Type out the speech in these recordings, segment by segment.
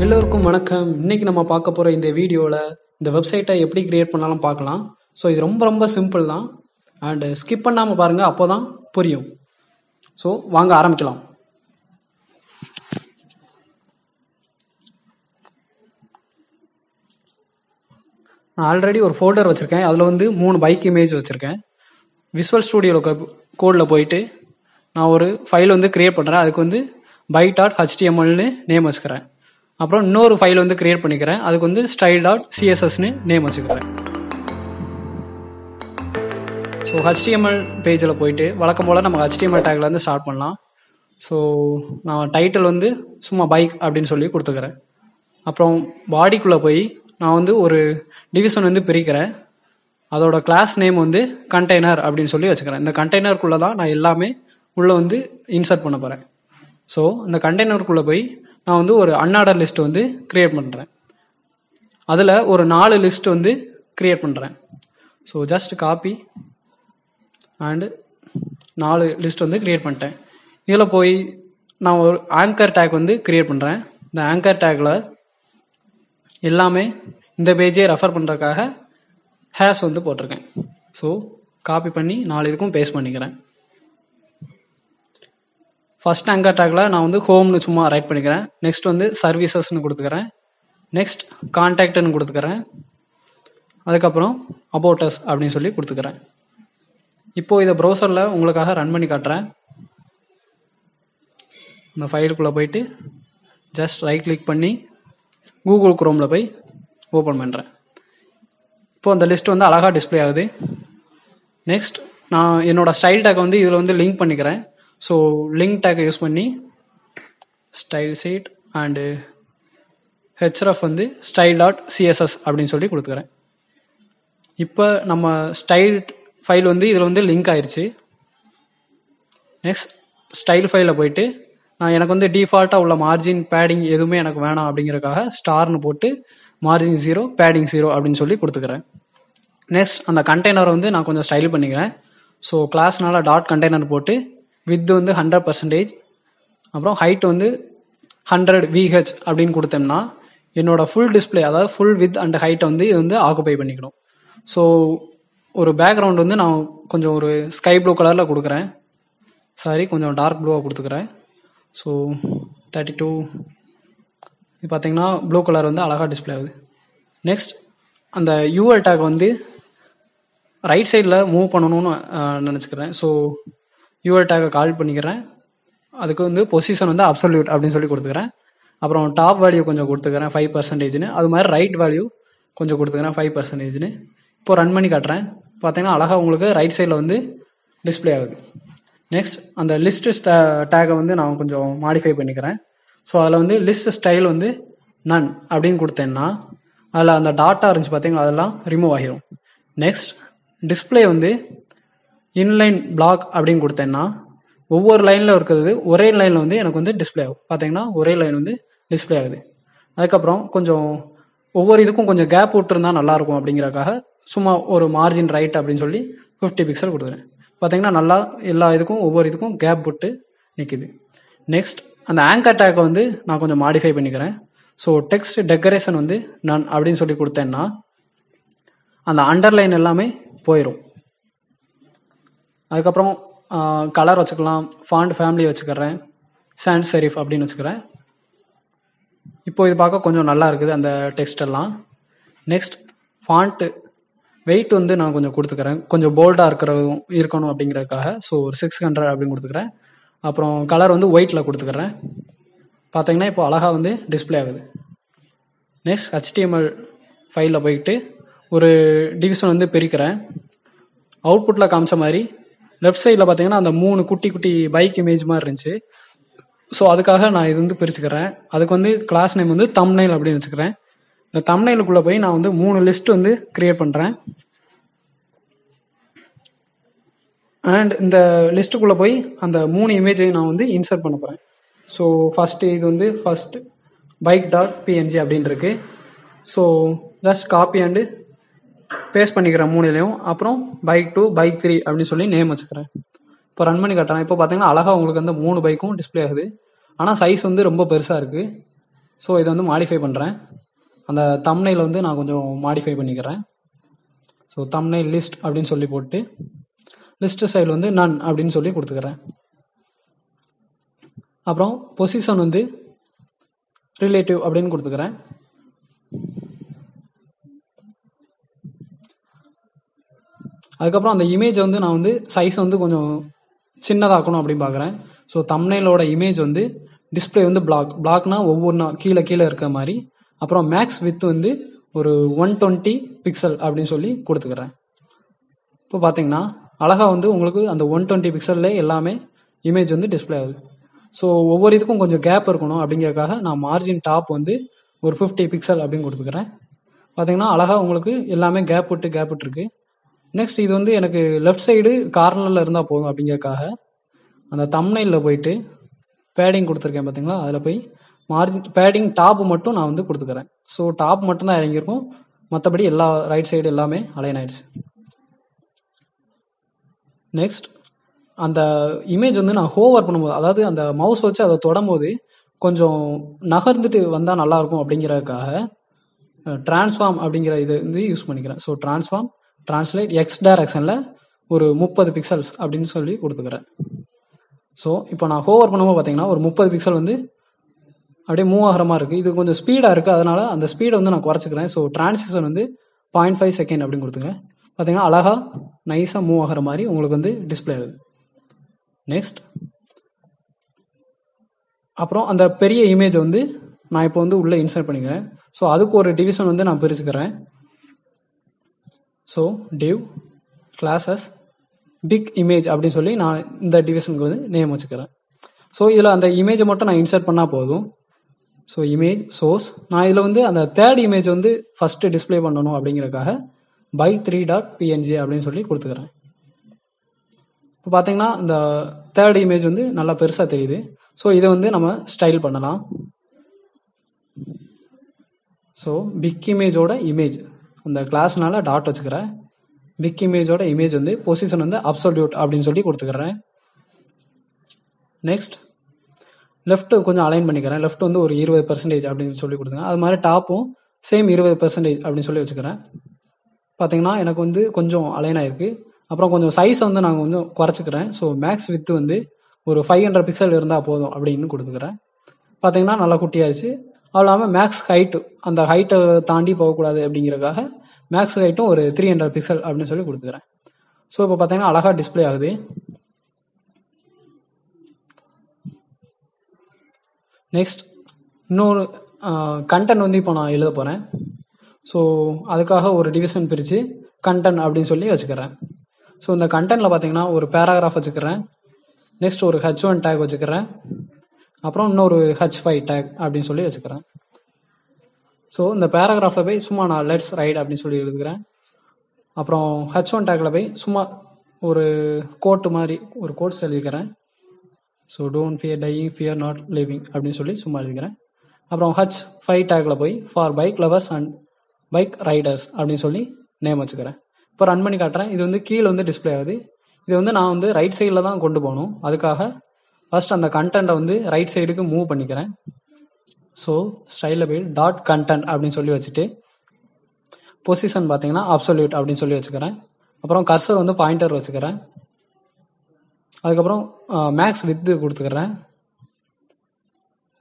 எல்லோருக்கும் வணக்கம். இன்னைக்கு நம்ம பார்க்க போகிற இந்த வீடியோவில் இந்த வெப்சைட்டை எப்படி கிரியேட் பண்ணாலும் பார்க்கலாம். ஸோ இது ரொம்ப ரொம்ப சிம்பிள் தான். அண்டு ஸ்கிப் பண்ணாமல் பாருங்கள், அப்போ தான் புரியும். ஸோ வாங்க ஆரம்பிக்கலாம். நான் ஆல்ரெடி ஒரு ஃபோல்டர் வச்சுருக்கேன். அதில் வந்து 3 பைக் இமேஜ் வச்சுருக்கேன். விசுவல் ஸ்டூடியோவில் கோடில் போயிட்டு நான் ஒரு ஃபைல் வந்து கிரியேட் பண்ணுறேன். அதுக்கு வந்து bike.htmlனு நேம் வச்சுக்கிறேன். அப்புறம் இன்னொரு ஃபைல் வந்து கிரியேட் பண்ணிக்கிறேன். அதுக்கு வந்து style.cssனு நேம் வச்சுக்கிறேன். ஸோ HTML பேஜில் போயிட்டு வழக்கம் போல் நம்ம HTML டேக்லேருந்து ஸ்டார்ட் பண்ணலாம். ஸோ நான் டைட்டில் வந்து சும்மா பைக் அப்படின்னு சொல்லி கொடுத்துக்கிறேன். அப்புறம் பாடிக்குள்ளே போய் நான் வந்து ஒரு டிவிஷன் வந்து பிரிக்கிறேன். அதோட கிளாஸ் நேம் வந்து கண்டெய்னர் அப்படின்னு சொல்லி வச்சுக்கிறேன். இந்த கண்டெய்னருக்குள்ளே தான் நான் எல்லாமே உள்ளே வந்து இன்சர்ட் பண்ண போகிறேன். ஸோ இந்த கண்டெய்னருக்குள்ளே போய் நான் வந்து ஒரு அன்ஆர்டர் லிஸ்ட் வந்து கிரியேட் பண்ணுறேன். அதில் ஒரு 4 லிஸ்ட் வந்து கிரியேட் பண்ணுறேன். So just copy and 4 list வந்து கிரியேட் பண்ணிட்டேன். இதில் போய் நான் ஒரு ஆங்கர் டேக் வந்து கிரியேட் பண்ணுறேன். இந்த ஆங்கர் டேக்கில் எல்லாமே இந்த பேஜே ரெஃபர் பண்ணுறதுக்காக ஹேஷ் வந்து போட்டிருக்கேன். ஸோ காப்பி பண்ணி 4 இதுக்கும் பேஸ்ட் பண்ணிக்கிறேன். ஃபர்ஸ்ட் ஆங்கர் டேக்கில் நான் வந்து ஹோம்னு சும்மா ரைட் பண்ணிக்கிறேன். நெக்ஸ்ட் வந்து சர்வீசஸ்ன்னு கொடுத்துக்கிறேன். நெக்ஸ்ட் கான்டாக்ட்னு கொடுத்துக்கிறேன். அதுக்கப்புறம் அபவுட் அஸ் அப்படின்னு சொல்லி கொடுத்துக்கிறேன். இப்போது இதை ப்ரௌசரில் உங்களுக்காக ரன் பண்ணி காட்டுறேன். இந்த ஃபைலுக்குள்ளே போயிட்டு ஜஸ்ட் ரைட் கிளிக் பண்ணி கூகுள் குரோமில் போய் ஓப்பன் பண்ணுறேன். இப்போது அந்த லிஸ்ட் வந்து அழகாக டிஸ்பிளே ஆகுது. நெக்ஸ்ட் நான் என்னோடய ஸ்டைல் டேக்கை வந்து இதில் வந்து லிங்க் பண்ணிக்கிறேன். ஸோ லிங்க் டேக்கை யூஸ் பண்ணி ஸ்டைல் சீட் அண்டு ஹெச்ரஃப் வந்து style.css அப்படின்னு சொல்லி கொடுத்துக்கிறேன். இப்போ நம்ம ஸ்டைல் ஃபைல் வந்து இதில் வந்து லிங்க் ஆயிடுச்சு. நெக்ஸ்ட் ஸ்டைல் ஃபைலில் போயிட்டு நான் எனக்கு வந்து டிஃபால்ட்டாக உள்ள மார்ஜின் பேடிங் எதுவுமே எனக்கு வேணாம் அப்படிங்கிறதுக்காக ஸ்டார்னு போட்டு மார்ஜின் 0 பேடிங் 0 அப்படின்னு சொல்லி கொடுத்துக்கிறேன். நெக்ஸ்ட் அந்த கண்டெய்னரை வந்து நான் கொஞ்சம் ஸ்டைல் பண்ணிக்கிறேன். ஸோ கிளாஸ்னால டாட் கண்டெய்னர் போட்டு வித் வந்து 100%, அப்புறம் ஹைட் வந்து 100 VH அப்படின்னு கொடுத்தோம்னா என்னோட ஃபுல் டிஸ்பிளே, அதாவது ஃபுல் வித் அண்ட் ஹைட்டை வந்து இது வந்து ஆக்குபை பண்ணிக்கணும். ஸோ ஒரு பேக்ரவுண்ட் வந்து நான் கொஞ்சம் ஒரு ஸ்கை ப்ளூ கலரில் கொடுக்குறேன். கொஞ்சம் டார்க் ப்ளூவாக கொடுத்துக்கிறேன். ஸோ 32 இது பார்த்தீங்கன்னா ப்ளூ கலர் வந்து அழகாக டிஸ்பிளே ஆகுது. நெக்ஸ்ட் அந்த யூஎல் டேக் வந்து ரைட் சைடில் மூவ் பண்ணணும்னு நினச்சிக்கிறேன். ஸோ யூஎல் டேக்கை கால் பண்ணிக்கிறேன். அதுக்கு வந்து பொசிஷன் வந்து அப்சல்யூட் அப்படின்னு சொல்லி கொடுத்துக்கிறேன். அப்புறம் டாப் வேல்யூ கொஞ்சம் கொடுத்துக்கிறேன் 5%. அது மாதிரி ரைட் வேல்யூ கொஞ்சம் கொடுத்துக்கிறேன் 5%. இப்போ ரன் பண்ணி காட்டுறேன். பார்த்தீங்கன்னா அழகாக உங்களுக்கு ரைட் சைடில் வந்து டிஸ்பிளே ஆகுது. நெக்ஸ்ட் அந்த லிஸ்ட் டேக்கை வந்து நான் கொஞ்சம் மாடிஃபை பண்ணிக்கிறேன். ஸோ அதில் வந்து லிஸ்ட் ஸ்டைல் வந்து நன் அப்படின்னு கொடுத்தேன்னா அதில் அந்த டாட்டா இருந்துச்சு பார்த்தீங்களா, அதெல்லாம் ரிமூவ் ஆகிடும். நெக்ஸ்ட் டிஸ்பிளே வந்து இன்லைன் பிளாக் அப்படின்னு கொடுத்தேன்னா ஒவ்வொரு லைனில் இருக்கிறது ஒரே லைனில் வந்து எனக்கு வந்து டிஸ்பிளே ஆகும். பார்த்தீங்கன்னா ஒரே லைன் வந்து டிஸ்பிளே ஆகுது. அதுக்கப்புறம் கொஞ்சம் ஒவ்வொரு இதுக்கும் கொஞ்சம் கேப் விட்டுருந்தா நல்லாயிருக்கும் அப்படிங்கிறக்காக சும்மா ஒரு மார்ஜின் ரைட் அப்படின்னு சொல்லி 50 பிக்சல் கொடுக்குறேன். பார்த்தீங்கன்னா நல்லா எல்லா இதுக்கும் ஒவ்வொரு இதுக்கும் கேப் விட்டு நிற்கிது. நெக்ஸ்ட் அந்த ஆங்கர் டேக்கை வந்து நான் கொஞ்சம் மாடிஃபை பண்ணிக்கிறேன். ஸோ டெக்ஸ்ட் டெக்கரேஷன் வந்து நன் அப்படின்னு சொல்லி கொடுத்தேன்னா அந்த அண்டர்லைன் எல்லாமே போயிடும். அதுக்கப்புறம் கலர் வச்சுக்கலாம், ஃபாண்ட் ஃபேமிலி வச்சுக்கிறேன், சான்ஸ் செரிஃப் அப்படின்னு வச்சுக்கிறேன். இப்போ இது பார்க்க கொஞ்சம் நல்லா இருக்குது அந்த டெக்ஸ்ட் எல்லாம். நெக்ஸ்ட் ஃபாண்ட்டு வெயிட் வந்து நான் கொஞ்சம் கொடுத்துக்கிறேன், கொஞ்சம் போல்டாக இருக்கணும் அப்படிங்கிறதுக்காக. ஸோ ஒரு 600 அப்படின்னு கொடுத்துக்கிறேன். அப்புறம் கலர் வந்து ஒயிட்டில் கொடுத்துக்கிறேன். பார்த்தீங்கன்னா இப்போ அழகாக வந்து டிஸ்பிளே ஆகுது. நெக்ஸ்ட் HTML ஃபைலில் போயிட்டு ஒரு டிவிஷன் வந்து பிரிக்கிறேன். அவுட்புட்டில் காமிச்ச மாதிரி லெஃப்ட் சைடில் பார்த்தீங்கன்னா அந்த 3 குட்டி குட்டி பைக் இமேஜ் மாதிரி இருந்துச்சு. ஸோ அதுக்காக நான் இது வந்து பிரிச்சுக்கிறேன். அதுக்கு வந்து கிளாஸ் நேம் வந்து தம்ப்நெயில் அப்படின்னு வச்சுக்கிறேன். இந்த தம்ப்நெயிலுக்குள்ளே போய் நான் வந்து 3 லிஸ்ட் வந்து கிரியேட் பண்ணுறேன். அண்ட் இந்த லிஸ்ட்டுக்குள்ளே போய் அந்த 3 இமேஜையும் நான் வந்து இன்சர்ட் பண்ண போகிறேன். ஸோ இது வந்து ஃபர்ஸ்ட் bike.png அப்படின்னு இருக்கு. So just copy and paste பண்ணிக்கிறேன் 3லையும். அப்புறம் பைக் 2 பைக் 3 அப்படின்னு சொல்லி நேம் வச்சுக்கிறேன். இப்போ ரன் பண்ணி காட்டுறேன். இப்போ பார்த்தீங்கன்னா அழகாக உங்களுக்கு அந்த 3 பைக்கும் டிஸ்பிளே ஆகுது. ஆனால் சைஸ் வந்து ரொம்ப பெருசாக இருக்குது. ஸோ இதை வந்து மாடிஃபை பண்ணுறேன். அந்த தம்ப்நெயில் வந்து நான் கொஞ்சம் மாடிஃபை பண்ணிக்கிறேன். ஸோ தம்ப்நெயில் லிஸ்ட் அப்படின்னு சொல்லி போட்டு லிஸ்ட் ஸ்டைல் வந்து நன் அப்படின்னு சொல்லி கொடுத்துக்கிறேன். அப்புறம் பொசிஷன் வந்து ரிலேட்டிவ் அப்படின்னு கொடுத்துக்கிறேன். அதுக்கப்புறம் அந்த இமேஜ் வந்து நான் வந்து சைஸ் வந்து கொஞ்சம் சின்னதாக்கணும் அப்படின்னு பார்க்குறேன். ஸோ தம்ப்நெயிலோட இமேஜ் வந்து டிஸ்பிளே வந்து பிளாக்னா ஒவ்வொன்றா கீழே கீழே இருக்க மாதிரி. அப்புறம் மேக்ஸ் வித் வந்து ஒரு 120 பிக்சல் அப்படின்னு சொல்லி கொடுத்துக்கிறேன். இப்போ பார்த்தீங்கன்னா அழகாக வந்து உங்களுக்கு அந்த 120 பிக்சல்லே எல்லாமே இமேஜ் வந்து டிஸ்பிளே ஆகுது. ஸோ ஒவ்வொரு இதுக்கும் கொஞ்சம் கேப் இருக்கணும் அப்படிங்கிறதுக்காக நான் மார்ஜின் டாப் வந்து ஒரு 50 பிக்சல் அப்படின்னு கொடுத்துக்கிறேன். பார்த்தீங்கன்னா அழகாக உங்களுக்கு எல்லாமே கேப் விட்டு இருக்கு. நெக்ஸ்ட் இது வந்து எனக்கு லெஃப்ட் சைடு கார்னரில் இருந்தால் போதும் அப்படிங்கிறதுக்காக அந்த தம்ப்நெயிலில் போயிட்டு பேடிங் கொடுத்துருக்கேன் பார்த்தீங்களா, அதில் போய் மார்ஜின் பேடிங் டாப் மட்டும் நான் வந்து கொடுத்துக்கிறேன். ஸோ டாப் மட்டும்தான் இறங்கியிருக்கும், மற்றபடி எல்லா ரைட் சைடு எல்லாமே அலைன் ஆயிடுச்சு. நெக்ஸ்ட் அந்த இமேஜ் வந்து நான் ஹோவர் பண்ணும்போது, அதாவது அந்த மவுஸ் வச்சு அதை தொடும்போது கொஞ்சம் நகர்ந்துட்டு வந்தால் நல்லாயிருக்கும் அப்படிங்கிறதுக்காக டிரான்ஸ்ஃபார்ம் அப்படிங்கிற இது வந்து யூஸ் பண்ணிக்கிறேன். ஸோ டிரான்ஸ்லேட் எக்ஸ் டைரக்ஷனில் ஒரு 30 பிக்சல்ஸ் அப்படின்னு சொல்லி கொடுத்துக்கிறேன். ஸோ இப்போ நான் ஹோவர் பண்ணும்போது பார்த்தீங்கன்னா ஒரு 30 பிக்சல் வந்து அப்படியே மூவ் ஆகிற மாதிரி இருக்குது. இது கொஞ்சம் ஸ்பீடாக இருக்குது, அதனால அந்த ஸ்பீடை வந்து நான் குறைச்சிக்கிறேன். ஸோ டிரான்சிஷன் வந்து 0.5 செகண்ட் அப்படின்னு கொடுத்துங்க. பார்த்தீங்கன்னா அழகாக நைஸாக மூவ் ஆகிற மாதிரி உங்களுக்கு வந்து டிஸ்பிளே ஆகுது. நெக்ஸ்ட் அப்புறம் அந்த பெரிய இமேஜை வந்து நான் இப்போ வந்து உள்ளே இன்சர்ட் பண்ணிக்கிறேன். ஸோ அதுக்கு ஒரு டிவிஷன் வந்து நான் பிரிச்சுக்கிறேன். So div classes big image அப்படின்னு சொல்லி நான் இந்த டிவிஷனுக்கு வந்து நேம் வச்சுக்கிறேன். ஸோ இதில் அந்த இமேஜை மட்டும் நான் இன்சர்ட் பண்ணால் போதும். ஸோ இமேஜ் சோர்ஸ் நான் இதில் வந்து அந்த தேர்ட் இமேஜ் வந்து ஃபஸ்ட்டு டிஸ்பிளே பண்ணணும் அப்படிங்கிறதுக்காக by3.png அப்படின்னு சொல்லி கொடுத்துக்கிறேன். இப்போ பார்த்தீங்கன்னா இந்த தேர்ட் இமேஜ் வந்து நல்லா பெருசாக தெரியுது. ஸோ இதை வந்து நம்ம ஸ்டைல் பண்ணலாம். ஸோ பிக் இமேஜோட இமேஜ் அந்த கிளாஸ்னால டாட் வச்சுக்கிறேன். பிக் இமேஜோட இமேஜ் வந்து பொசிஷன் வந்து அப்சல்யூட் அப்படின்னு சொல்லி கொடுத்துக்கிறேன். நெக்ஸ்ட் லெஃப்ட் கொஞ்சம் அலைன் பண்ணிக்கிறேன். லெஃப்ட் வந்து ஒரு 20% அப்படின்னு சொல்லி கொடுத்துங்க. அது மாதிரி டாப்பும் சேம் 20% அப்படின்னு சொல்லி வச்சுக்கிறேன். பார்த்தீங்கன்னா எனக்கு வந்து கொஞ்சம் அலைன் ஆயிருக்கு. அப்புறம் கொஞ்சம் சைஸ் வந்து நான் கொஞ்சம் குறைச்சிக்கிறேன். ஸோ மேக்ஸ் வித் வந்து ஒரு 500 பிக்சல் இருந்தால் போதும் அப்படின்னு கொடுத்துக்கிறேன். பார்த்தீங்கன்னா நல்லா குட்டியாச்சு. அது இல்லாமல் மேக்ஸ் ஹைட்டு அந்த ஹைட்டை தாண்டி போகக்கூடாது அப்படிங்கிறதுக்காக மேக்ஸ் ஹைட்டும் ஒரு 300 பிக்சல் அப்படின்னு சொல்லி கொடுத்துக்கிறேன். ஸோ இப்போ பார்த்தீங்கன்னா அழகாக டிஸ்பிளே ஆகுது. நெக்ஸ்ட் இன்னொரு கண்டென்ட் வந்து இப்போ நான் எழுத போகிறேன். ஸோ அதுக்காக ஒரு டிவிஷன் பிரித்து கண்டென்ட் அப்படின்னு சொல்லி வச்சுக்கிறேன். ஸோ இந்த கண்டென்ட்டில் பார்த்தீங்கன்னா ஒரு பேராகிராஃப் வச்சுக்கிறேன். நெக்ஸ்ட் ஒரு H1 டேக் வச்சுக்கிறேன். அப்புறம் இன்னொரு H5 டேக் அப்படின்னு சொல்லி வச்சுக்கிறேன். ஸோ இந்த பேராகிராஃபில் போய் சும்மா நான் லெட்ஸ் ரைட் அப்படின்னு சொல்லி எழுதுக்கிறேன். அப்புறம் H1 டேக்கில் போய் சும்மா ஒரு கோட்டு மாதிரி ஒரு கோட்ஸ் எழுதிக்கிறேன். So don't fear dying fear not living அப்படின்னு சொல்லி சும்மா எழுதிக்கிறேன். அப்புறம் H5 டேக்கில் போய் for bike lovers and bike riders அப்படின்னு சொல்லி நேம் வச்சுக்கிறேன். இப்போ ரன் பண்ணி காட்டுறேன். இது வந்து கீழே வந்து டிஸ்பிளே ஆகுது. இது வந்து நான் வந்து ரைட் சைடில் தான் கொண்டு போகணும். அதுக்காக ஃபர்ஸ்ட் அந்த கண்டென்ட்டை வந்து ரைட் சைடுக்கு மூவ் பண்ணிக்கிறேன். ஸோ ஸ்டைலில் போய் டாட் கண்டென்ட் அப்படின்னு சொல்லி வச்சுட்டு பொசிஷன் பார்த்தீங்கன்னா அப்சல்யூட் அப்படின்னு சொல்லி வச்சுக்கிறேன். அப்புறம் கர்சர் வந்து பாயிண்டர் வச்சுக்கிறேன். அதுக்கப்புறம் மேக்ஸ் வித் கொடுத்துக்கிறேன்.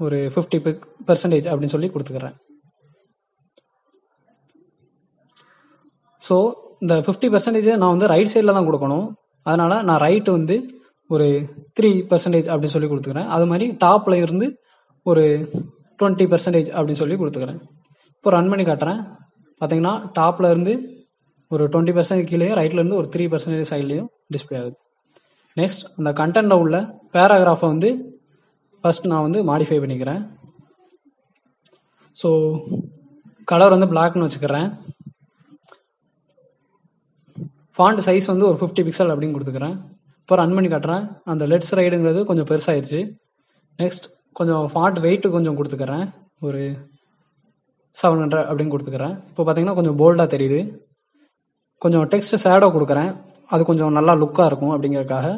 ஒரு 50% அப்படின்னு சொல்லி கொடுத்துக்கிறேன். ஸோ இந்த 50% நான் வந்து ரைட் சைடில் தான் கொடுக்கணும். அதனால் நான் ரைட்டு வந்து ஒரு 3% அப்படின்னு சொல்லி கொடுத்துக்கிறேன். அது மாதிரி டாப்பில் இருந்து ஒரு 20% அப்படின்னு சொல்லி கொடுத்துக்கிறேன். இப்போ ரன் பண்ணி காட்டுறேன். பார்த்தீங்கன்னா டாப்பில் இருந்து ஒரு 20% கீழேயும் ரைட்லேருந்து ஒரு 3% சைட்லேயும் டிஸ்பிளே ஆகுது. நெக்ஸ்ட் அந்த கண்டென்ட்டில் உள்ள பேராகிராஃபை வந்து ஃபர்ஸ்ட் நான் வந்து மாடிஃபை பண்ணிக்கிறேன். ஸோ கலர் வந்து பிளாக்னு வச்சுக்கிறேன். ஃபாண்ட் சைஸ் வந்து ஒரு 50 பிக்சல் அப்படின்னு கொடுத்துக்கிறேன். இப்போ ரன் பண்ணி காட்டுறேன். அந்த லெட்ஸ் ரைடுங்கிறது கொஞ்சம் பெருசாகிடுச்சு. நெக்ஸ்ட் கொஞ்சம் ஃபாண்ட் வெயிட்டு கொஞ்சம் கொடுத்துக்கிறேன். ஒரு 700 அப்படின்னு கொடுத்துக்கிறேன். இப்போ பார்த்தீங்கன்னா கொஞ்சம் போல்டாக தெரியுது. கொஞ்சம் டெக்ஸ்ட் ஷேடோ கொடுக்குறேன். அது கொஞ்சம் நல்லா லுக்காக இருக்கும் அப்படிங்கிறதுக்காக.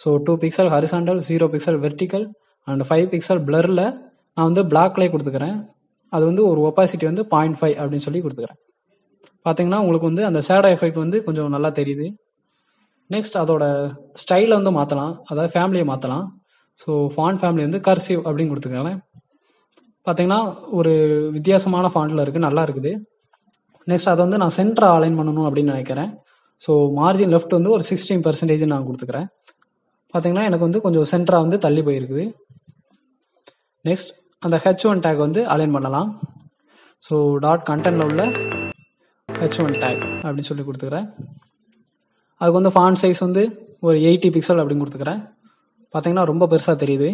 So 2 pixel horizontal, 0 pixel vertical and 5 pixel பிளரில் நான் வந்து பிளாக்லேயே கொடுத்துக்கிறேன். அது வந்து ஒரு ஒப்பாசிட்டி வந்து 0.5 அப்படின்னு சொல்லி கொடுத்துக்கிறேன். பார்த்தீங்கன்னா உங்களுக்கு வந்து அந்த ஷேடோ எஃபெக்ட் வந்து கொஞ்சம் நல்லா தெரியுது. நெக்ஸ்ட் அதோட ஸ்டைலை வந்து மாற்றலாம், அதாவது ஃபேமிலியை மாற்றலாம். ஸோ ஃபாண்ட் ஃபேமிலி வந்து கர்சிவ் அப்படின்னு கொடுத்துக்கிறேன். பார்த்தீங்கன்னா ஒரு வித்தியாசமான ஃபாண்ட்டில் இருக்குது, நல்லா இருக்குது. நெக்ஸ்ட் அதை வந்து நான் சென்டராக அலைன் பண்ணணும் அப்படின்னு நினைக்கிறேன். ஸோ மார்ஜின் லெஃப்ட் வந்து ஒரு 16% நான் கொடுத்துக்கிறேன். பார்த்தீங்கன்னா எனக்கு வந்து கொஞ்சம் சென்டராக வந்து தள்ளி போயிருக்குது. நெக்ஸ்ட் அந்த H1 டேக் வந்து அலைன் பண்ணலாம். ஸோ டாட் கண்டென்ட்டில் உள்ள H1 டேக் அப்படின்னு சொல்லி கொடுத்துக்கிறேன். அதுக்கு வந்து ஃபாண்ட் சைஸ் வந்து ஒரு 80 பிக்சல் அப்படின்னு கொடுத்துக்கிறேன். பார்த்தீங்கன்னா ரொம்ப பெருசாக தெரியுது.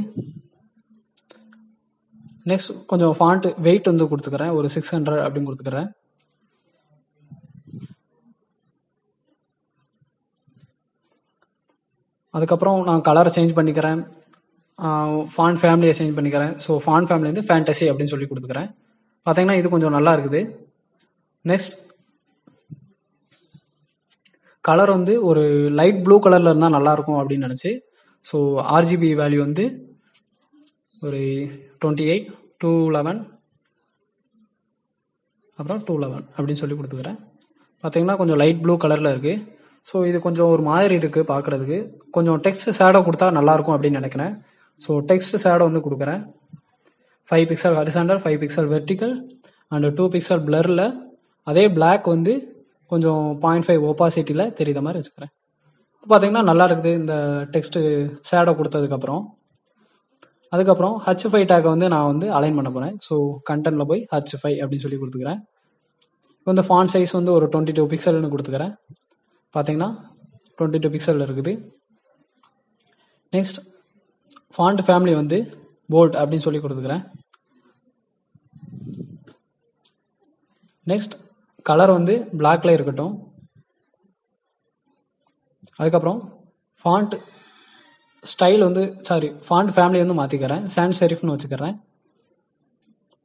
நெக்ஸ்ட் கொஞ்சம் ஃபாண்ட் வெயிட் வந்து கொடுத்துக்கிறேன், ஒரு 600 அப்படின்னு கொடுத்துக்கிறேன். அதுக்கப்புறம் நான் கலரை சேஞ்ச் பண்ணிக்கிறேன், ஃபாண்ட் ஃபேமிலியை சேஞ்ச் பண்ணிக்கிறேன். ஸோ ஃபாண்ட் ஃபேமிலி வந்து ஃபேண்டசி அப்படின்னு சொல்லி கொடுத்துக்கிறேன். பார்த்தீங்கன்னா இது கொஞ்சம் நல்லா இருக்குது. நெக்ஸ்ட் கலர் வந்து ஒரு லைட் ப்ளூ கலரில் இருந்தால் நல்லாயிருக்கும் அப்படின்னு நினச்சி ஸோ ஆர்ஜிபி வேல்யூ வந்து ஒரு 28, 211 அப்புறம் 211 அப்படின்னு சொல்லி கொடுத்துக்கிறேன். பார்த்தீங்கன்னா கொஞ்சம் லைட் ப்ளூ கலரில் இருக்குது. ஸோ இது கொஞ்சம் ஒரு மாதிரி இருக்குது பார்க்குறதுக்கு. கொஞ்சம் டெக்ஸ்ட் ஷேடோ கொடுத்தா நல்லாயிருக்கும் அப்படின்னு நினைக்கிறேன். ஸோ டெக்ஸ்ட் ஷேடோ வந்து கொடுக்குறேன். 5 pixel horizontal, 5 pixel vertical and 2 pixel பிளரில். அதே பிளாக் வந்து கொஞ்சம் 0.5 ஒப்பாசிட்டியில் தெரியுற மாதிரி வச்சுக்கிறேன். பார்த்தீங்கன்னா நல்லா இருக்குது இந்த டெக்ஸ்ட்டு ஷேடோ கொடுத்ததுக்கப்புறம். அதுக்கப்புறம் H5 டேக்கை வந்து நான் வந்து அலைன் பண்ண போகிறேன். ஸோ கண்டென்ட்டில் போய் H5 அப்படின்னு சொல்லி கொடுத்துக்கிறேன். இப்போ இந்த ஃபாண்ட் சைஸ் வந்து ஒரு 22 பிக்சல்னு கொடுத்துக்கிறேன். பார்த்தீங்கன்னா 22 பிக்சல் இருக்குது. நெக்ஸ்ட் ஃபாண்ட் ஃபேமிலி வந்து போல்ட் அப்படின்னு சொல்லி கொடுத்துக்கிறேன். நெக்ஸ்ட் கலர் வந்து பிளாக்ல இருக்கட்டும். அதுக்கப்புறம் ஃபாண்ட் ஸ்டைல் வந்து ஃபாண்ட் ஃபேமிலி வந்து மாற்றிக்கிறேன், சான்ஸ் செரிஃப்னு வச்சுக்கிறேன்.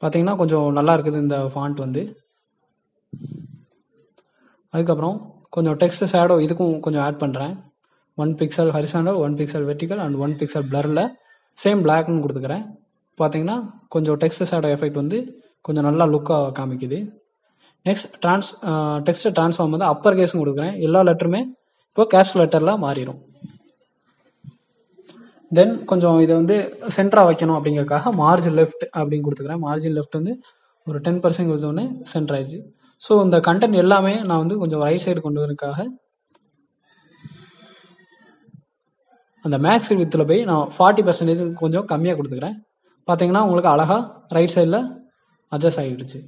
பார்த்தீங்கன்னா கொஞ்சம் நல்லா இருக்குது இந்த ஃபாண்ட் வந்து. அதுக்கப்புறம் கொஞ்சம் டெக்ஸ்ட் ஷேடோ இதுக்கும் கொஞ்சம் ஆட் பண்ணுறேன். 1 pixel horizontal, 1 pixel vertical and 1 pixel பிளரில் சேம் பிளாக்னு கொடுத்துக்கிறேன். பார்த்தீங்கன்னா கொஞ்சம் டெக்ஸ்ட் ஷேடோ எஃபெக்ட் வந்து கொஞ்சம் நல்லா லுக்காக காமிக்குது. நெக்ஸ்ட் டெக்ஸ்ட் ட்ரான்ஸ்ஃபார்ம் வந்து அப்பர் கேஸ்னு கொடுக்குறேன். எல்லா லெட்டருமே இப்போ கேப்ஸ் லெட்டரில் மாறிடும். தென் கொஞ்சம் இதை வந்து சென்டராக வைக்கணும் அப்படிங்கிறதுக்காக மார்ஜின் லெஃப்ட் அப்படின்னு கொடுத்துக்கிறேன். மார்ஜின் லெஃப்ட் வந்து ஒரு 10% கொடுத்தோடனே சென்டர் ஆயிடுச்சு. ஸோ இந்த கண்டென்ட் எல்லாமே நான் வந்து கொஞ்சம் ரைட் சைடு கொண்டு வரதுக்காக அந்த மேக்ஸ் வித்தில் போய் நான் 40% கொஞ்சம் கம்மியாக கொடுத்துக்கிறேன். பார்த்தீங்கன்னா உங்களுக்கு அழகாக ரைட் சைடில் அட்ஜஸ்ட் ஆகிடுச்சு.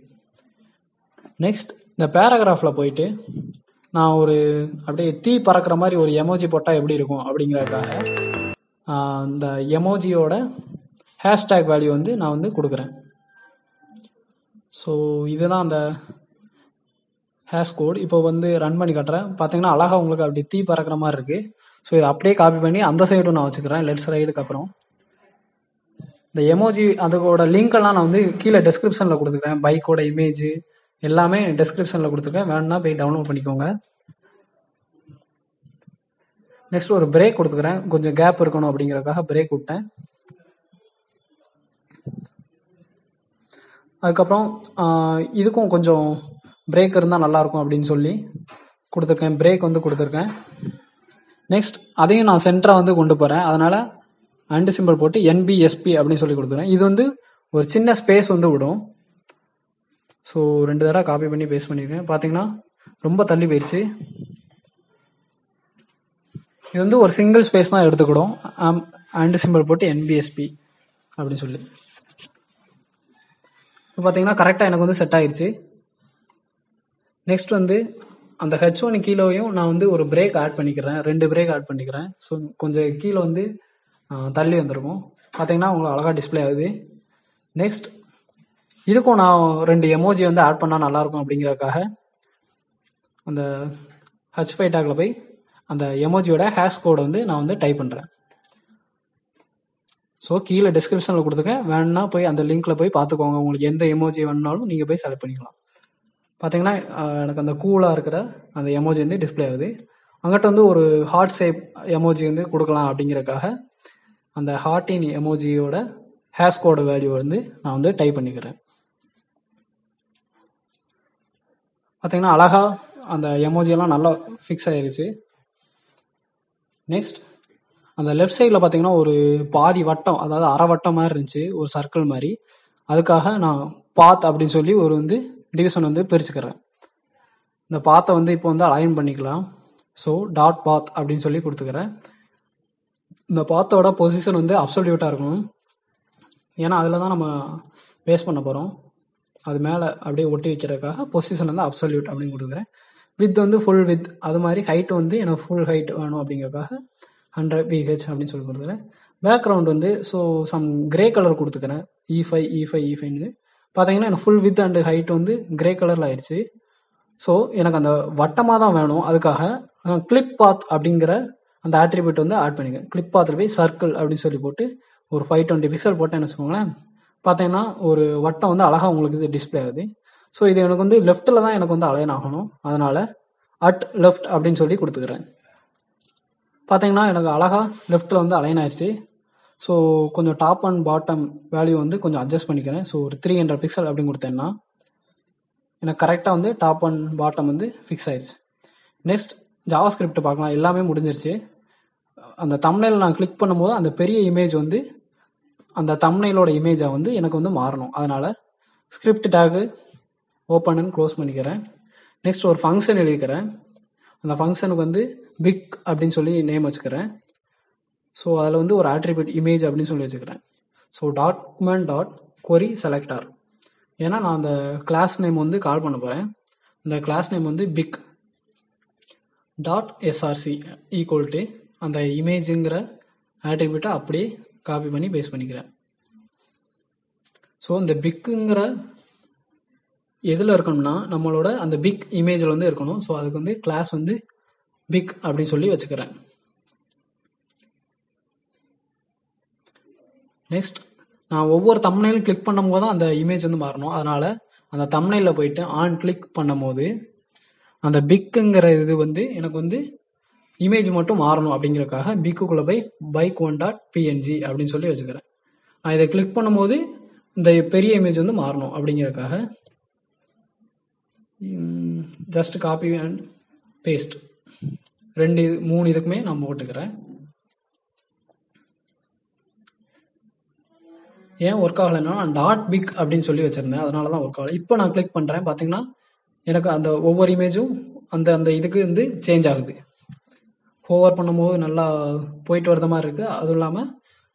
நெக்ஸ்ட் இந்த பேராகிராஃபில் போயிட்டு நான் ஒரு அப்படியே தீ பறக்கிற மாதிரி ஒரு எமோஜி போட்டால் எப்படி இருக்கும் அப்படிங்கிறதுக்காக இந்த எமோஜியோட ஹேஷ்டேக் வேல்யூ வந்து நான் வந்து கொடுக்குறேன். ஸோ இதுதான் அந்த ஹேஷ் கோட். இப்போ வந்து ரன் பண்ணி காட்டுறேன். பார்த்தீங்கன்னா அழகாக உங்களுக்கு அப்படி தீ பறக்கிற மாதிரி இருக்குது. ஸோ இதை அப்படியே காப்பி பண்ணி அந்த சைடும் நான் வச்சுக்கிறேன், லெஃப்ட் சைடுக்கு. அப்புறம் இந்த எமோஜி அதோட லிங்க்கெல்லாம் நான் வந்து கீழே டெஸ்கிரிப்ஷனில் கொடுத்துக்கிறேன். பைக்கோட இமேஜ் எல்லாமே டெஸ்கிரிப்ஷனில் கொடுத்துருக்கேன், வேணும்னா போய் டவுன்லோட் பண்ணிக்கோங்க. நெக்ஸ்ட் ஒரு பிரேக் கொடுத்துக்கிறேன், கொஞ்சம் கேப் இருக்கணும் அப்படிங்கிறதுக்காக பிரேக் விட்டேன். அதுக்கப்புறம் இதுக்கும் கொஞ்சம் பிரேக் இருந்தால் நல்லாயிருக்கும் அப்படின்னு சொல்லி கொடுத்துருக்கேன், பிரேக் வந்து கொடுத்துருக்கேன். நெக்ஸ்ட் அதையும் நான் சென்டராக வந்து கொண்டு போகிறேன், அதனால் அண்டு சிம்பிள் போட்டு NBSP அப்படின்னு சொல்லி கொடுத்துருக்கேன். இது வந்து ஒரு சின்ன ஸ்பேஸ் வந்து விடும். ஸோ 2 தடவை காப்பி பண்ணி பேஸ்ட் பண்ணியிருக்கேன். பார்த்தீங்கன்னா ரொம்ப தள்ளி போயிடுச்சு. இது வந்து ஒரு சிங்கிள் ஸ்பேஸ் தான் எடுத்துக்கிடும். அண்டு சிம்பிள் போட்டு NBSP அப்படின்னு சொல்லி இப்போ பார்த்தீங்கன்னா கரெக்டாக எனக்கு வந்து செட் ஆயிடுச்சு. நெக்ஸ்ட் வந்து அந்த H1 கீழேயும் நான் வந்து ஒரு பிரேக் ஆட் பண்ணிக்கிறேன், 2 பிரேக் ஆட் பண்ணிக்கிறேன். ஸோ கொஞ்சம் கீழே வந்து தள்ளி வந்துருக்கும். பார்த்தீங்கன்னா உங்களுக்கு அழகாக டிஸ்பிளே ஆகுது. நெக்ஸ்ட் இதுக்கும் நான் 2 எமோஜி வந்து ஆட் பண்ணால் நல்லாயிருக்கும் அப்படிங்கிறதுக்காக அந்த H5 டேக்கில் போய் அந்த எமோஜியோட ஹேஷ் கோடை வந்து நான் வந்து டைப் பண்ணுறேன். ஸோ கீழே டிஸ்கிரிப்ஷனில் கொடுத்துருக்கேன், வேணுன்னா போய் அந்த லிங்க்கில் போய் பார்த்துக்கோங்க. உங்களுக்கு எந்த எமோஜி வேணுனாலும் நீங்கள் போய் செலக்ட் பண்ணிக்கலாம். பார்த்தீங்கன்னா எனக்கு அந்த கூலாக இருக்கிற அந்த எமோஜி வந்து டிஸ்பிளே ஆகுது. அங்கிட்ட வந்து ஒரு ஹார்ட் ஷேப் எமோஜி வந்து கொடுக்கலாம் அப்படிங்கிறதுக்காக அந்த ஹார்ட்டின் எமோஜியோட ஹேஷ் கோடு வேல்யூ வந்து நான் வந்து டைப் பண்ணிக்கிறேன். பார்த்தீங்கன்னா அழகாக அந்த எமோஜியெல்லாம் நல்லா ஃபிக்ஸ் ஆயிருச்சு. நெக்ஸ்ட் அந்த லெஃப்ட் சைடில் பார்த்தீங்கன்னா ஒரு பாதி வட்டம், அதாவது அரை வட்டம் மாதிரி இருந்துச்சு, ஒரு சர்க்கிள் மாதிரி. அதுக்காக நான் பாத் அப்படின்னு சொல்லி ஒரு டிவிஷன் பிரிச்சுக்கிறேன். இந்த பாத்தை இப்போ அலைன் பண்ணிக்கலாம். ஸோ டாட் பாத் அப்படின்னு சொல்லி கொடுத்துக்கிறேன். இந்த பாத்தோட பொசிஷன் அப்சல்யூட்டாக இருக்கணும். ஏன்னா அதில் தான் நம்ம பேஸ்ட் பண்ண போகிறோம். அது மேலே அப்படியே ஒட்டி வைக்கிறதுக்காக பொசிஷன் அப்சல்யூட் அப்படின்னு கொடுத்துக்கிறேன். வித் ஃபுல் வித், அது மாதிரி ஹைட் எனக்கு ஃபுல் ஹைட் வேணும் அப்படிங்கிறதுக்காக 100 VH அப்படின்னு சொல்லி கொடுத்துக்கிறேன். Background so some grey colour கொடுத்துக்கிறேன். E5 E5 E5ன்னு பார்த்தீங்கன்னா எனக்கு full width and height grey கலரில் ஆயிடுச்சு. ஸோ எனக்கு அந்த வட்டமாக தான் வேணும். அதுக்காக கிளிப் பாத் அப்படிங்கிற அந்த ஆட்ரிபியூட் ஆட் பண்ணிக்கிறேன். கிளிப் பாத்தில் போய் சர்க்கிள் அப்படின்னு சொல்லி போட்டு ஒரு 520 பிக்சல் போட்டேன்னு வச்சுக்கோங்களேன். பார்த்தீங்கன்னா ஒரு வட்டம் அழகாக உங்களுக்கு இது டிஸ்பிளே ஆகுது. ஸோ இது எனக்கு லெஃப்ட்டில் தான் எனக்கு அலைன் ஆகணும். அதனால் அட் லெஃப்ட் அப்படின்னு சொல்லி கொடுத்துக்கிறேன். பார்த்தீங்கன்னா எனக்கு அழகாக லெஃப்ட்டில் அலைன் ஆயிடுச்சு. ஸோ கொஞ்சம் டாப் அண்ட் பாட்டம் வேல்யூ கொஞ்சம் அட்ஜஸ்ட் பண்ணிக்கிறேன். ஸோ ஒரு 300 பிக்சல் அப்படின்னு கொடுத்தேன்னா எனக்கு கரெக்டாக டாப் அண்ட் பாட்டம் ஃபிக்ஸ் ஆயிடுச்சு. நெக்ஸ்ட் ஜாவா ஸ்கிரிப்ட் பார்க்கலாம். எல்லாமே முடிஞ்சிருச்சு. அந்த தம்ப்நெயில் நான் கிளிக் பண்ணும்போது அந்த பெரிய இமேஜ் அந்த தம்ப்நெயிலோட இமேஜை எனக்கு மாறணும். அதனால் script tag open and close பண்ணிக்கிறேன். நெக்ஸ்ட் ஒரு ஃபங்க்ஷன் எழுதிக்கிறேன். அந்த ஃபங்க்ஷனுக்கு பிக் அப்படின்னு சொல்லி நேம் வச்சுக்கிறேன். ஸோ அதில் ஒரு ஆட்ரிபியூட் இமேஜ் அப்படின்னு சொல்லி வச்சுக்கிறேன். So document dot query selector, ஏன்னா நான் அந்த கிளாஸ் நேம் கால் பண்ண போகிறேன். இந்த class name pic dot SRC equal to அந்த இமேஜுங்கிற ஆட்ரிபியூட்டை அப்படியே காப்பி பண்ணி பேஸ்ட் பண்ணிக்கிறேன். ஸோ இந்த பிக்குங்கிற எதில் இருக்கணும்னா நம்மளோட அந்த பிக் இமேஜில் இருக்கணும். ஸோ அதுக்கு கிளாஸ் பிக் அப்படின்னு சொல்லி வச்சுக்கிறேன். நெக்ஸ்ட் நான் ஒவ்வொரு தம்ப்நெயிலும் கிளிக் பண்ணும் போது தான் அந்த இமேஜ் மாறணும். அதனால் அந்த தம்ப்நெயிலில் போயிட்டு ஆன் கிளிக் பண்ணும் போது அந்த பிக்குங்கிற இது எனக்கு இமேஜ் மட்டும் மாறணும் அப்படிங்கிறதுக்காக பிக்குக்குள்ளே போய் bike1.png அப்படின்னு சொல்லி வச்சுக்கிறேன். நான் இதை கிளிக் பண்ணும்போது இந்த பெரிய இமேஜ் மாறணும் அப்படிங்கிறதுக்காக ஜஸ்ட் காப்பி அண்ட் பேஸ்ட் 3 இதுக்குமே நான் போட்டுக்கிறேன். ஏன் ஒர்க் ஆகலைன்னா நான் டாட் பிக் அப்படின்னு சொல்லி வச்சுருந்தேன், அதனால தான் ஒர்க் ஆகலை. இப்போ நான் கிளிக் பண்ணுறேன். பார்த்தீங்கன்னா எனக்கு அந்த ஒவ்வொரு இமேஜும் அந்த இதுக்கு சேஞ்ச் ஆகுது. ஹோவர் பண்ணும்போது நல்லா போயிட்டு வரத மாதிரி இருக்குது. அதுவும் இல்லாமல்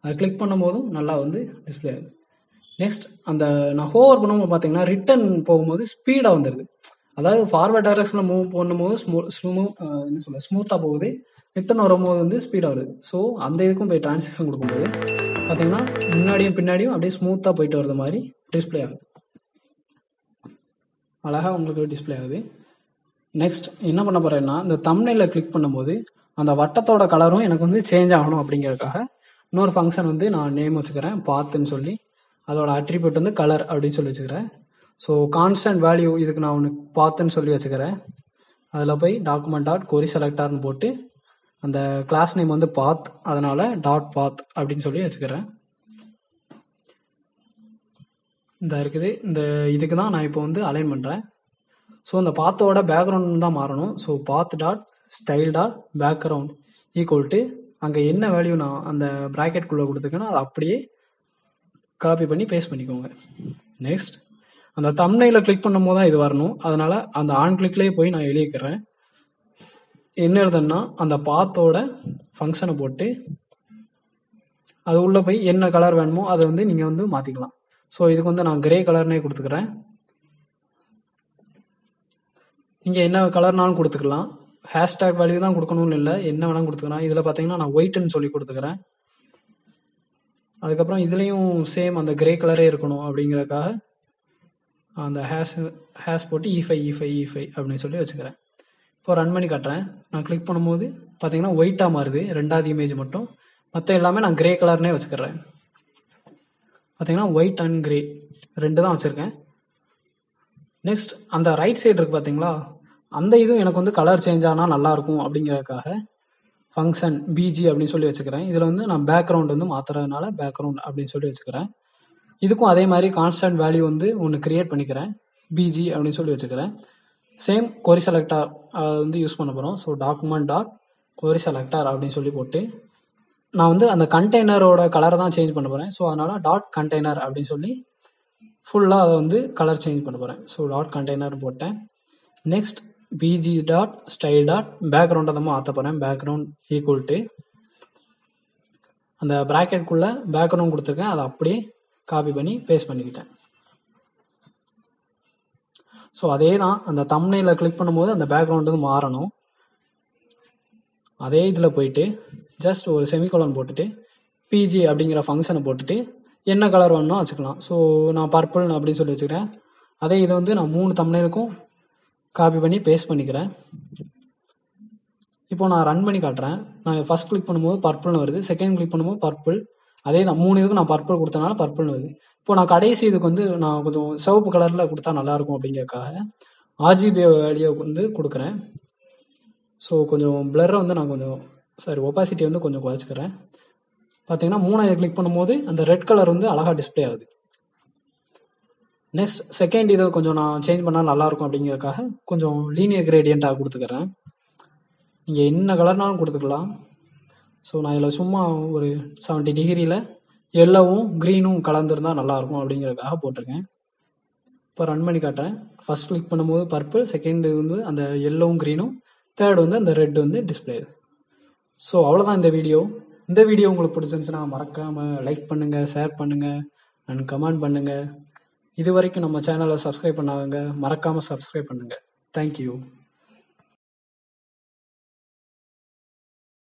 அதை கிளிக் பண்ணும்போதும் நல்லா டிஸ்பிளே ஆகுது. நெக்ஸ்ட் அந்த நான் ஹோவர் பண்ணும்போது பார்த்தீங்கன்னா ரிட்டன் போகும்போது ஸ்பீடாக வந்துடுது. அதாவது ஃபார்வர்ட் டைரக்ஷனில் மூவ் பண்ணும்போது ஸ்மூத்தாக போகுது. ரிட்டன் வரும்போது ஸ்பீடாக வருது. ஸோ அந்த இதுக்கும் போய் டிரான்சிஷன் கொடுக்கும்போது பார்த்தீங்கன்னா முன்னாடியும் பின்னாடியும் அப்படியே ஸ்மூத்தாக போயிட்டு வரது மாதிரி டிஸ்பிளே ஆகுது. அழகாக உங்களுக்கு டிஸ்பிளே ஆகுது. நெக்ஸ்ட் என்ன பண்ண போகிறேன்னா இந்த தம்ப்நெயிலில் கிளிக் பண்ணும்போது அந்த வட்டத்தோட கலரும் எனக்கு சேஞ்ச் ஆகணும் அப்படிங்கிறதுக்காக இன்னொரு ஃபங்க்ஷன் நான் நேம் வச்சுக்கிறேன், பாத்துன்னு சொல்லி. அதோட அட்ரிபியூட் கலர் அப்படின்னு சொல்லி வச்சுக்கிறேன். ஸோ கான்ஸ்டன்ட் வேல்யூ இதுக்கு நான் ஒன்று பாத்துன்னு சொல்லி வச்சுக்கிறேன். அதில் போய் டாக்குமெண்ட் டாட் கொரி செலக்டார்னு போட்டு அந்த கிளாஸ் நேம் பாத், அதனால டாட் பாத் அப்படின்னு சொல்லி வச்சுக்கிறேன். இந்த இருக்குது. இந்த இதுக்கு தான் நான் இப்போ அலைன் பண்ணுறேன். ஸோ அந்த பாத்தோட பேக்ரவுண்ட் தான் மாறணும். So path dot style dot background equal to அங்கே என்ன வேல்யூ நான் அந்த ப்ராக்கெட்குள்ளே கொடுத்துருக்கேன்னா அதை அப்படியே காப்பி பண்ணி பேஸ்ட் பண்ணிக்கோங்க. நெக்ஸ்ட் அந்த தம்ப்நெயிலில் கிளிக் பண்ணும் போது தான் இது வரணும். அதனால அந்த ஆன் கிளிக்லேயே போய் நான் எழுதிக்கிறேன். என்ன எழுதுன்னா அந்த பாத்தோட ஃபங்க்ஷனை போட்டு அது உள்ளே போய் என்ன கலர் வேணுமோ அதை நீங்கள் மாற்றிக்கலாம். ஸோ இதுக்கு நான் கிரே கலர்னே கொடுத்துக்கிறேன். நீங்கள் என்ன கலர்னாலும் கொடுத்துக்கலாம். ஹேஷ்டேக் வேல்யூ தான் கொடுக்கணும்னு இல்லை, என்ன வேணாலும் கொடுத்துக்கலாம். இதில் பார்த்தீங்கன்னா நான் ஒயிட்னு சொல்லி கொடுத்துக்கிறேன். அதுக்கப்புறம் இதுலேயும் சேம் அந்த கிரே கலரே இருக்கணும் அப்படிங்கிறதுக்காக அந்த ஹேஷ் போட்டு E5 அப்படின்னு சொல்லி வச்சுக்கிறேன். இப்போ ரன் பண்ணி காட்டுறேன். நான் கிளிக் பண்ணும்போது பார்த்தீங்கன்னா ஒயிட்டாக மாறுது, ரெண்டாவது இமேஜ் மட்டும். மற்ற எல்லாமே நான் கிரே கலர்னே வச்சுக்கிறேன். பார்த்தீங்கன்னா ஒயிட் அண்ட் கிரே 2 தான் வச்சுருக்கேன். நெக்ஸ்ட் அந்த ரைட் சைடு இருக்குது பார்த்தீங்களா, அந்த இதுவும் எனக்கு கலர் சேஞ்ச் ஆனால் நல்லாயிருக்கும் அப்படிங்கிறதுக்காக ஃபங்க்ஷன் பிஜி அப்படின்னு சொல்லி வச்சுக்கிறேன். இதில் நான் பேக்ரவுண்ட் மாற்றுறதுனால பேக்ரவுண்ட் அப்படின்னு சொல்லி வச்சுக்கிறேன். இதுக்கும் அதே மாதிரி கான்ஸ்டன்ட் வேல்யூ ஒன்று கிரியேட் பண்ணிக்கிறேன், பிஜி அப்படின்னு சொல்லி வச்சுக்கிறேன். சேம் query selector வந்து யூஸ் பண்ண போகிறோம். So document dot query selector அப்படின்னு சொல்லி போட்டு நான் வந்து அந்த கண்டெய்னரோட கலரை தான் சேஞ்ச் பண்ண போகிறேன். ஸோ அதனால் டாட் கண்டெய்னர் அப்படின்னு சொல்லி ஃபுல்லாக அதை வந்து கலர் சேஞ்ச் பண்ண போகிறேன். ஸோ டாட் கண்டெய்னர் போட்டேன். Next BG dot style dot பேக்ரவுண்டை தான் மாற்ற போகிறேன். பேக்ரவுண்ட் ஈக்குவல் டு அந்த ப்ராக்கெட்குள்ளே பேக்ரவுண்ட் கொடுத்துருக்கேன். அதை அப்படியே காப்பி பண்ணி பேஸ்ட் பண்ணிக்கிட்டேன். ஸோ அதே தான் அந்த தம்ப்நெயிலை கிளிக் பண்ணும்போது அந்த பேக்ரவுண்ட் வந்து மாறணும். அதே இதில் போயிட்டு ஜஸ்ட் ஒரு செமிகோலன் போட்டுட்டு பிஜி அப்படிங்கிற ஃபங்க்ஷனை போட்டுட்டு என்ன கலர் வேணும்னோ வச்சுக்கலாம். ஸோ நான் பர்பிள் அப்படின்னு சொல்லி வச்சுக்கிறேன். அதே இதை வந்து நான் 3 தம்ப்நெயிலுக்கும் காப்பி பண்ணி பேஸ்ட் பண்ணிக்கிறேன். இப்போ நான் ரன் பண்ணி காட்டுறேன். நான் ஃபர்ஸ்ட் கிளிக் பண்ணும்போது பர்பிள்னு வருது, செகண்ட் கிளிக் பண்ணும்போது பர்பிள். அதே தான் 3 இதுக்கும் நான் பர்பிள் கொடுத்தனால பர்பிள்னு வருது. இப்போ நான் கடைசி இதுக்கு வந்து நான் கொஞ்சம் சிவப்பு கலரில் கொடுத்தா நல்லாயிருக்கும் அப்படிங்கிறதுக்காக ஆர்ஜிபி வேல்யூ வந்து கொடுக்குறேன். ஸோ கொஞ்சம் பிளரை வந்து நான் கொஞ்சம் ஒப்பாசிட்டி வந்து கொஞ்சம் குறைச்சிக்கிறேன். பார்த்தீங்கன்னா 3 கிளிக் பண்ணும்போது அந்த ரெட் கலர் வந்து அழகாக டிஸ்பிளே ஆகுது. நெக்ஸ்ட் செகண்ட் இதை கொஞ்சம் நான் சேஞ்ச் பண்ணால் நல்லாயிருக்கும் அப்படிங்கிறதுக்காக கொஞ்சம் லீனியர் கிரேடியண்ட்டாக கொடுத்துக்கிறேன். நீங்கள் என்ன கலர்னாலும் கொடுத்துக்கலாம். ஸோ நான் இதில் சும்மா ஒரு 70 டிகிரியில் எல்லோவும் க்ரீனும் கலந்துருந்தால் நல்லாயிருக்கும் அப்படிங்கிறதுக்காக போட்டிருக்கேன். இப்போ ரன் பண்ணி காட்டுறேன். ஃபர்ஸ்ட் கிளிக் பண்ணும்போது பர்பிள், செகண்டு வந்து அந்த எல்லோவும் க்ரீனும், தேர்ட் வந்து அந்த ரெட் வந்து டிஸ்பிளே. ஸோ அவ்வளோதான் இந்த வீடியோ. இந்த வீடியோ உங்களுக்கு பிடிச்சிருந்துச்சுன்னா மறக்காமல் லைக் பண்ணுங்கள், ஷேர் பண்ணுங்கள் அண்ட் கமெண்ட் பண்ணுங்கள். இது வரைக்கும் நம்ம சேனலை சப்ஸ்கிரைப் பண்ணாதவங்க மறக்காமல் சப்ஸ்கிரைப் பண்ணுங்கள். தேங்க்யூ.